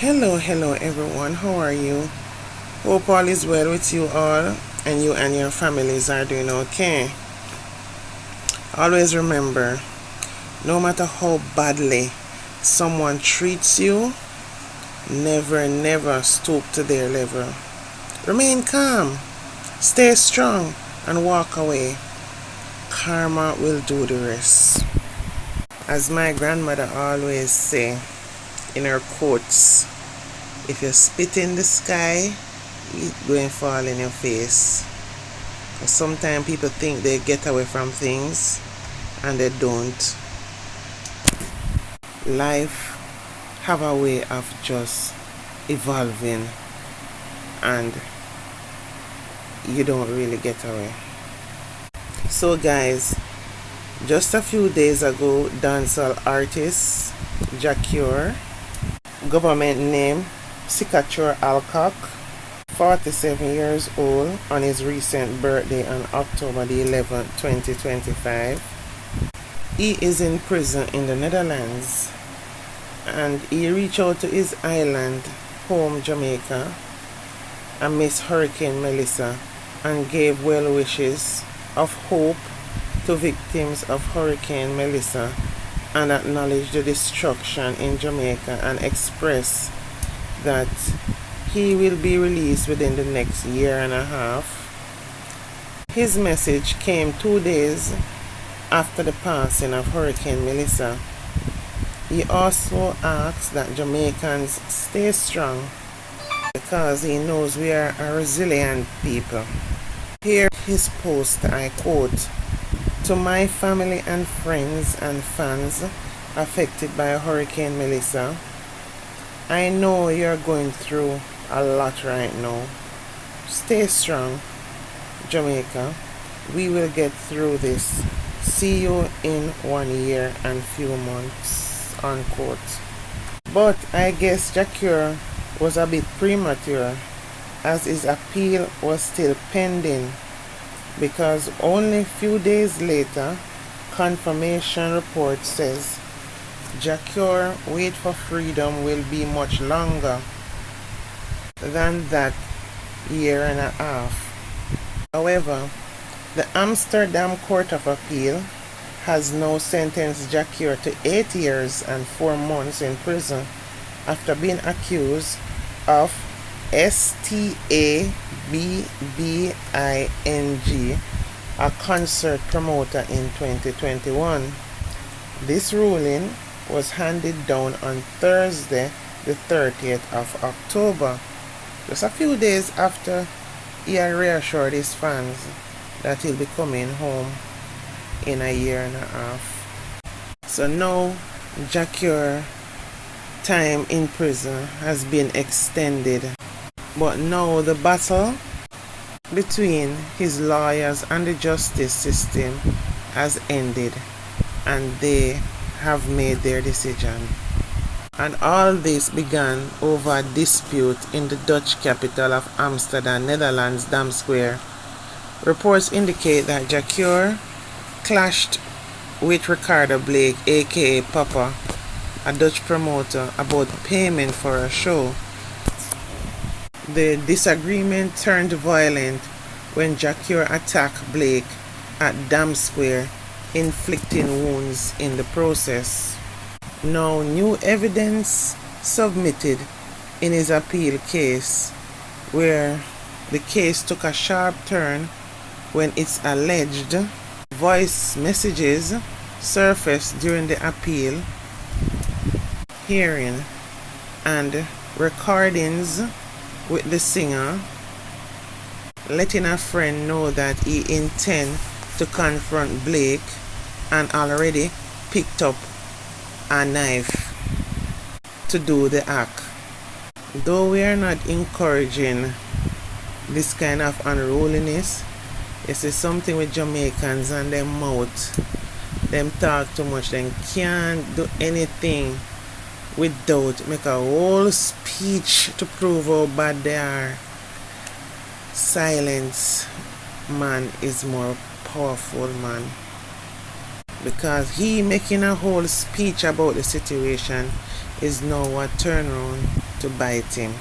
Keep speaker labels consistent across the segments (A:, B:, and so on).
A: Hello everyone, how are you? Hope all is well with you all and you and your families are doing okay. Always remember, no matter how badly someone treats you, never stoop to their level. Remain calm, stay strong and walk away. Karma will do the rest. As my grandmother always say in her quotes, if you spit in the sky, it's going to fall in your face. Because sometimes people think they get away from things and they don't. Life have a way of just evolving and you don't really get away. So guys, just a few days ago, dancehall artist Jah-Cure, government name Jah-Cure Alcock, 47 years old, on his recent birthday on October the 11th, 2025. He is in prison in the Netherlands and he reached out to his island home Jamaica amidst Hurricane Melissa and gave well wishes of hope to victims of Hurricane Melissa and acknowledged the destruction in Jamaica and expressed that he will be released within the next year and a half. His message came 2 days after the passing of Hurricane Melissa. He also asked that Jamaicans stay strong because he knows we are a resilient people. Here his post, I quote, "To my family and friends and fans affected by Hurricane Melissa, I know you're going through a lot right now. Stay strong, Jamaica. We will get through this. See you in 1 year and few months," unquote. But I guess Jah-Cure was a bit premature as his appeal was still pending, because only a few days later, confirmation report says Jah-Cure wait for freedom will be much longer than that year and a half. However, the Amsterdam Court of Appeal has now sentenced Jah-Cure to 8 years and 4 months in prison after being accused of stabbing a concert promoter in 2021. This ruling was handed down on Thursday, the 30th of October, just a few days after he had reassured his fans that he'll be coming home in a year and a half. So now Jah-Cure time in prison has been extended, but now the battle between his lawyers and the justice system has ended and they have made their decision. And all this began over a dispute in the Dutch capital of Amsterdam, Netherlands, Dam Square. Reports indicate that Jah-Cure clashed with Ricardo Blake, aka Papa, a Dutch promoter, about payment for a show. The disagreement turned violent when Jah-Cure attacked Blake at Dam Square, inflicting wounds in the process. Now, new evidence submitted in his appeal case, where the case took a sharp turn when it's alleged voice messages surfaced during the appeal hearing and recordings with the singer letting a friend know that he intends to confront Blake and already picked up a knife to do the act. Though we are not encouraging this kind of unruliness, this is something with Jamaicans and their mouth. Them talk too much, them can't do anything without make a whole speech to prove how bad they are. Silence, man, is more powerful, man. Because he making a whole speech about the situation is now a turnaround to bite him.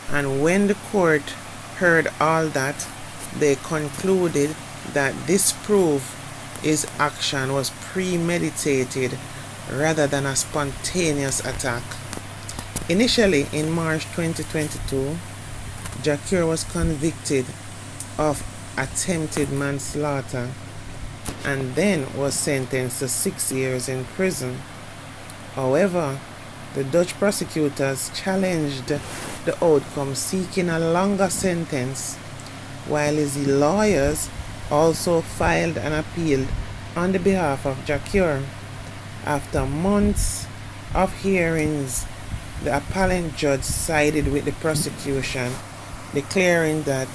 A: And when the court heard all that, they concluded that this proved his action was premeditated rather than a spontaneous attack. Initially, in March 2022, Jah-Cure was convicted of attempted manslaughter and then was sentenced to 6 years in prison. However, the Dutch prosecutors challenged the outcome, seeking a longer sentence, while his lawyers also filed an appeal on the behalf of Jah-Cure. After months of hearings, the appellant judge sided with the prosecution, declaring that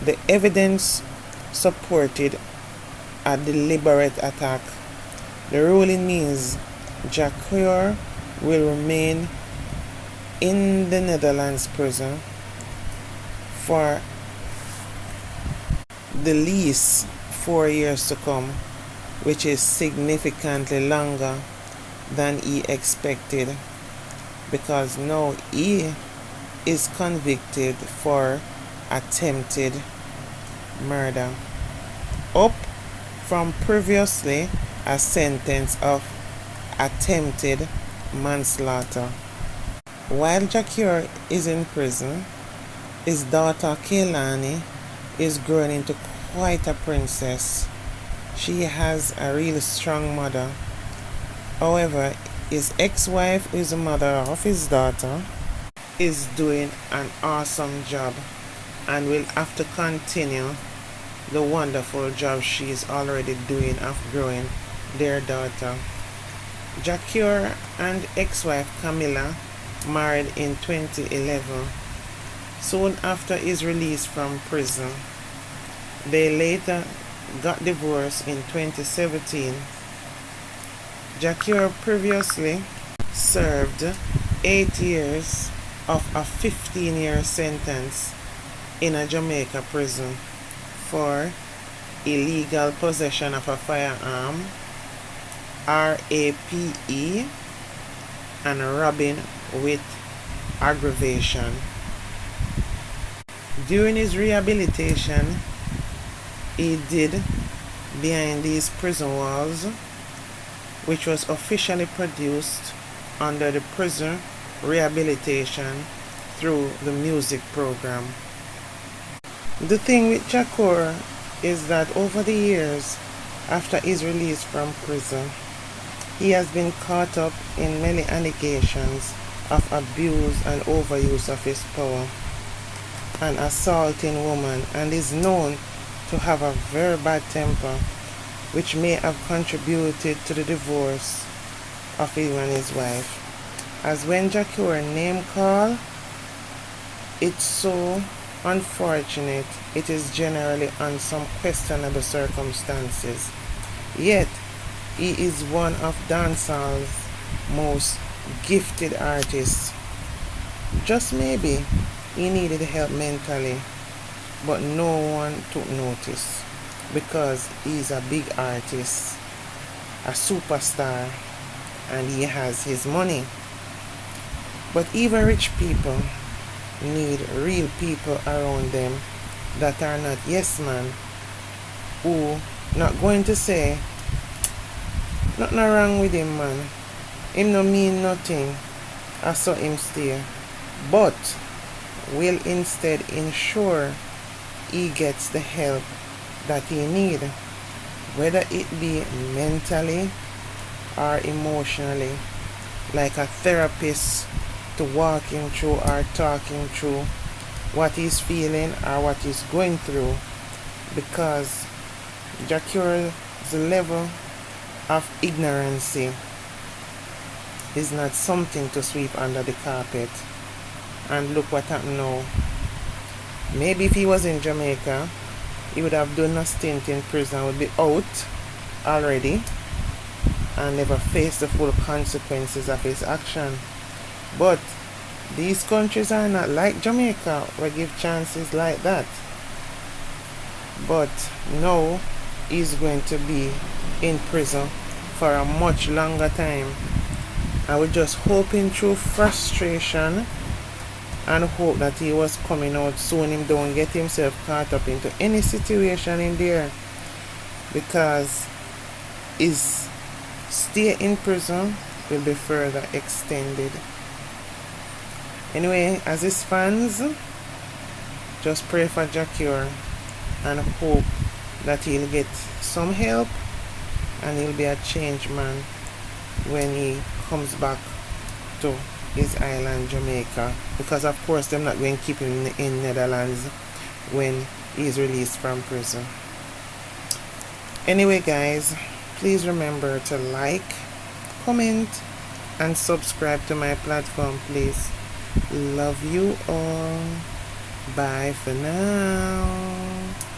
A: the evidence supported a deliberate attack. The ruling means Jah-Cure will remain in the Netherlands prison for the least 4 years to come, which is significantly longer than he expected, because now he is convicted for attempted murder, up from previously a sentence of attempted manslaughter. While Jah-Cure is in prison, his daughter Kaylani is growing into quite a princess. She has a really strong mother. However, his ex-wife, who is the mother of his daughter, is doing an awesome job and will have to continue the wonderful job she is already doing of growing their daughter. Jah-Cure and ex-wife Camilla married in 2011. Soon after his release from prison, they later got divorced in 2017. Jah-Cure previously served 8 years of a 15-year sentence in a Jamaica prison for illegal possession of a firearm, RAPE, and robbing with aggravation. During his rehabilitation, he did Behind These Prison Walls, which was officially produced under the prison rehabilitation through the music program. The thing with Jah-Cure is that over the years after his release from prison, he has been caught up in many allegations of abuse and overuse of his power and assaulting women, and is known to have a very bad temper, which may have contributed to the divorce of him and his wife. As when Jah-Cure name call, it's so unfortunate, it is generally on some questionable circumstances. Yet, he is one of dancehall's most gifted artists. Just maybe he needed help mentally, but no one took notice because he's a big artist, a superstar, and he has his money. But even rich people need real people around them that are not yes man, who not going to say nothing wrong with him, man, him no mean nothing, I saw him stay, but will instead ensure he gets the help that he need, whether it be mentally or emotionally, like a therapist to walk him through or talk him through what he's feeling or what he's going through, because Jah-Cure's level of ignorancy is not something to sweep under the carpet. And look what happened now. Maybe if he was in Jamaica, he would have done a stint in prison, would be out already and never face the full consequences of his action. But these countries are not like Jamaica, where give chances like that. But now he's going to be in prison for a much longer time, I was just hoping through frustration and hope that he was coming out soon. Him don't get himself caught up into any situation in there, because his stay in prison will be further extended. Anyway, as his fans, just pray for Jah-Cure and hope that he'll get some help and he'll be a changed man when he comes back to his island, Jamaica, because of course they're not going to keep him in Netherlands when he's released from prison. Anyway guys, please remember to like, comment and subscribe to my platform, please. Love you all. Bye for now.